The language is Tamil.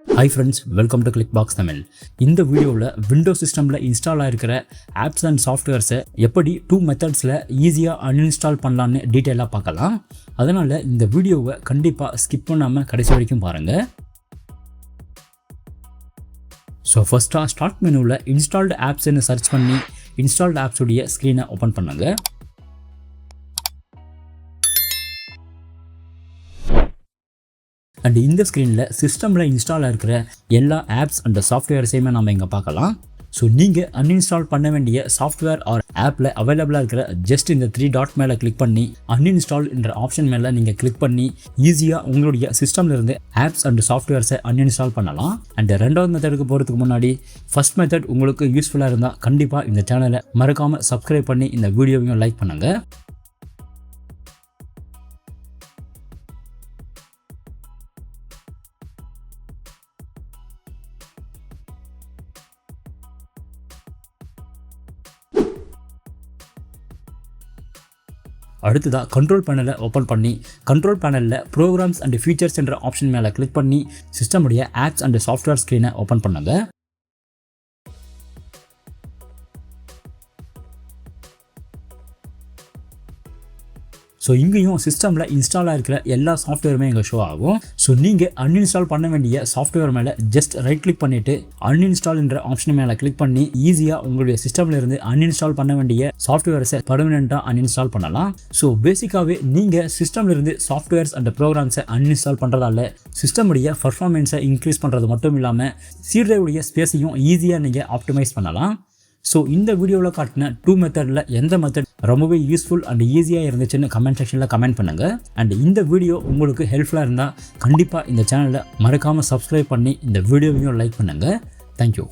Hi friends, welcome to Clickbox Tamil. இந்த வீடியோவில் விண்டோஸ் சிஸ்டமில் இன்ஸ்டால் ஆகிருக்கிற ஆப்ஸ் அண்ட் சாஃப்ட்வேர்ஸை எப்படி 2 மெத்தட்ஸில் ஈஸியாக அன்இன்ஸ்டால் பண்ணலான்னு டீட்டெயிலாக பார்க்கலாம். அதனால் இந்த வீடியோவை கண்டிப்பாக ஸ்கிப் பண்ணாமல் கடைசி வரைக்கும் பாருங்கள். ஸோ ஃபஸ்ட்டாக ஸ்டார்ட் மெனுவில் இன்ஸ்டால்டு ஆப்ஸ்ன்னு சர்ச் பண்ணி இன்ஸ்டால்டு ஆப்ஸுடைய ஸ்க்ரீனை ஓப்பன் பண்ணுங்கள். அண்ட் இந்த ஸ்க்ரீனில் சிஸ்டமில் இன்ஸ்டால் இருக்கிற எல்லா ஆப்ஸ் அண்ட் சாஃப்ட்வேர்ஸையுமே நம்ம இங்கே பார்க்கலாம். ஸோ நீங்கள் அன்இன்ஸ்டால் பண்ண வேண்டிய சாஃப்ட்வேர் ஆர் ஆப்பில் அவைலபிளாக இருக்கிற ஜஸ்ட் இந்த 3 டாட் மேலே கிளிக் பண்ணி அன்இன்ஸ்டால் என்ற ஆப்ஷன் மேலே நீங்கள் கிளிக் பண்ணி ஈஸியாக உங்களுடைய சிஸ்டமில் இருந்து ஆப்ஸ் அண்ட் சாஃப்ட்வேர்ஸை அன்இன்ஸ்டால் பண்ணலாம். அண்ட் ரெண்டாவது மெத்தடுக்கு போகிறதுக்கு முன்னாடி ஃபர்ஸ்ட் மெத்தட் உங்களுக்கு யூஸ்ஃபுல்லாக இருந்தால் கண்டிப்பாக இந்த சேனலை மறக்காமல் சப்ஸ்கிரைப் பண்ணி இந்த வீடியோவையும் லைக் பண்ணுங்கள். அடுத்ததாக கண்ட்ரோல் பேனலை ஓப்பன் பண்ணி கண்ட்ரோல் பேனலில் ப்ரோக்ராம்ஸ் அண்ட் ஃபீச்சர்ஸ் என்ற ஆப்ஷன் மேலே கிளிக் பண்ணி சிஸ்டமுடைய ஆப்ஸ் அண்ட் சாஃப்ட்வேர் ஸ்க்ரீனை ஓப்பன் பண்ணுங்க. ஸோ இங்கேயும் சிஸ்டமில் இன்ஸ்டால் ஆகிருக்கிற எல்லா சாஃப்ட்வேருமே இங்கே ஷோ ஆகும். ஸோ நீங்கள் அன்இன்ஸ்டால் பண்ண வேண்டிய சாஃப்ட்வேர் மேலே ஜஸ்ட் ரைட் கிளிக் பண்ணிவிட்டு அன்இன்ஸ்டால் என்ற ஆப்ஷன் மேலே கிளிக் பண்ணி ஈஸியாக உங்களுடைய சிஸ்டமில் இருந்து அன்இன்ஸ்டால் பண்ண வேண்டிய சாஃப்ட்வேர்ஸை பர்மனெண்ட்டாக அன்இன்ஸ்டால் பண்ணலாம். ஸோ பேசிக்காகவே நீங்கள் சிஸ்டமில் இருந்து சாஃப்ட்வேர்ஸ் அண்ட் ப்ரோக்ராம்ஸை அன்இன்ஸ்டால் பண்ணுறதால சிஸ்டமுடைய பர்ஃபார்மன்ஸை இன்க்ரீஸ் பண்ணுறது மட்டும் இல்லாமல் சீட்ரைவுடைய ஸ்பேஸையும் ஈஸியாக நீங்கள் ஆப்டிமைஸ் பண்ணலாம். ஸோ இந்த வீடியோவில் காட்டின 2 மெத்தடில் எந்த மெத்தட் ரொம்பவே யூஸ்ஃபுல் அண்ட் ஈஸியாக இருந்துச்சுன்னு கமெண்ட் செக்ஷனில் கமெண்ட் பண்ணுங்கள். அண்ட் இந்த வீடியோ உங்களுக்கு ஹெல்ப்ஃபுல்லாக இருந்தால் கண்டிப்பாக இந்த சேனலை மறக்காமல் சப்ஸ்கிரைப் பண்ணி இந்த வீடியோவையும் லைக் பண்ணுங்கள். தேங்க்யூ.